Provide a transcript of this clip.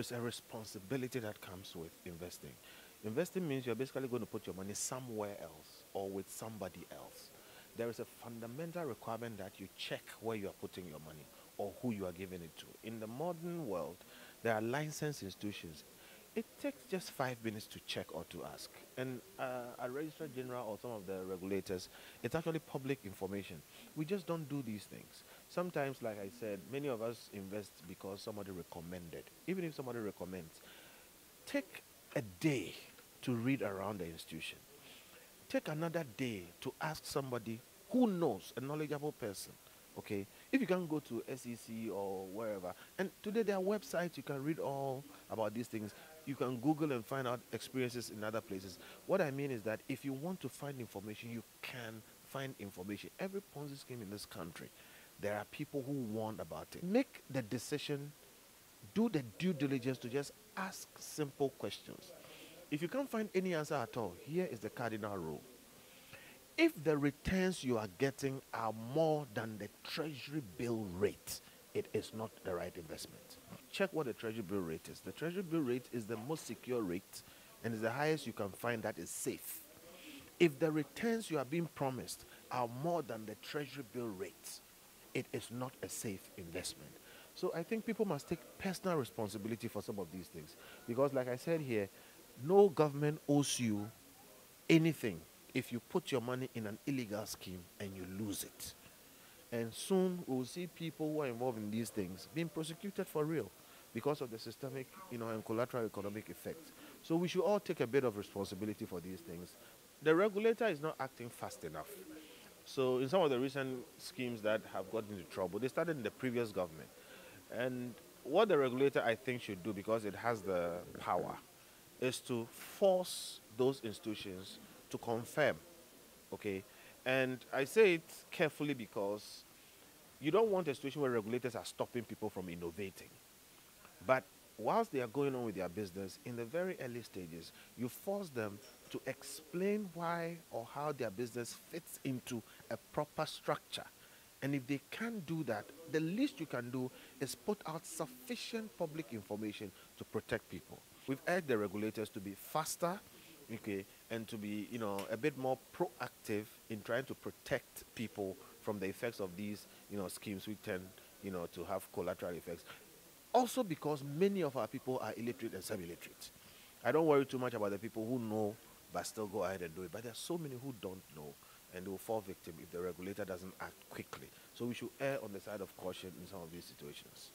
is a responsibility that comes with investing. Investing means you're basically going to put your money somewhere else or with somebody else. There is a fundamental requirement that you check where you are putting your money or who you are giving it to. In the modern world, there are licensed institutions. It takes just 5 minutes to check or to ask. And a registrar general or some of the regulators, it's actually public information. We just don't do these things. Sometimes, like I said, many of us invest because somebody recommended. Even if somebody recommends, take a day to read around the institution. Take another day to ask somebody who knows, a knowledgeable person. Okay, if you can go to SEC or wherever, and today there are websites you can read all about these things. You can Google and find out experiences in other places. What I mean is that if you want to find information, you can find information. Every Ponzi scheme in this country, there are people who warn about it. Make the decision, do the due diligence to just ask simple questions. If you can't find any answer at all, here is the cardinal rule. If the returns you are getting are more than the treasury bill rate, it is not the right investment. Check what the treasury bill rate is. The treasury bill rate is the most secure rate and is the highest you can find that is safe. If the returns you are being promised are more than the treasury bill rate, it is not a safe investment. So I think people must take personal responsibility for some of these things. Because like I said here, no government owes you anything if you put your money in an illegal scheme and you lose it. And soon we'll see people who are involved in these things being prosecuted for real because of the systemic, and collateral economic effects. So we should all take a bit of responsibility for these things. The regulator is not acting fast enough. So in some of the recent schemes that have gotten into trouble, they started in the previous government. And what the regulator, I think, should do, because it has the power, is to force those institutions to confirm, okay? And I say it carefully because you don't want a situation where regulators are stopping people from innovating. But whilst they are going on with their business, in the very early stages, you force them to explain why or how their business fits into a proper structure. And if they can't do that, the least you can do is put out sufficient public information to protect people. We've urged the regulators to be faster, okay, and to be, a bit more proactive in trying to protect people from the effects of these, schemes which tend, to have collateral effects. Also because many of our people are illiterate and semi-literate. I don't worry too much about the people who know but still go ahead and do it. But there are so many who don't know, and they will fall victim if the regulator doesn't act quickly. So we should err on the side of caution in some of these situations.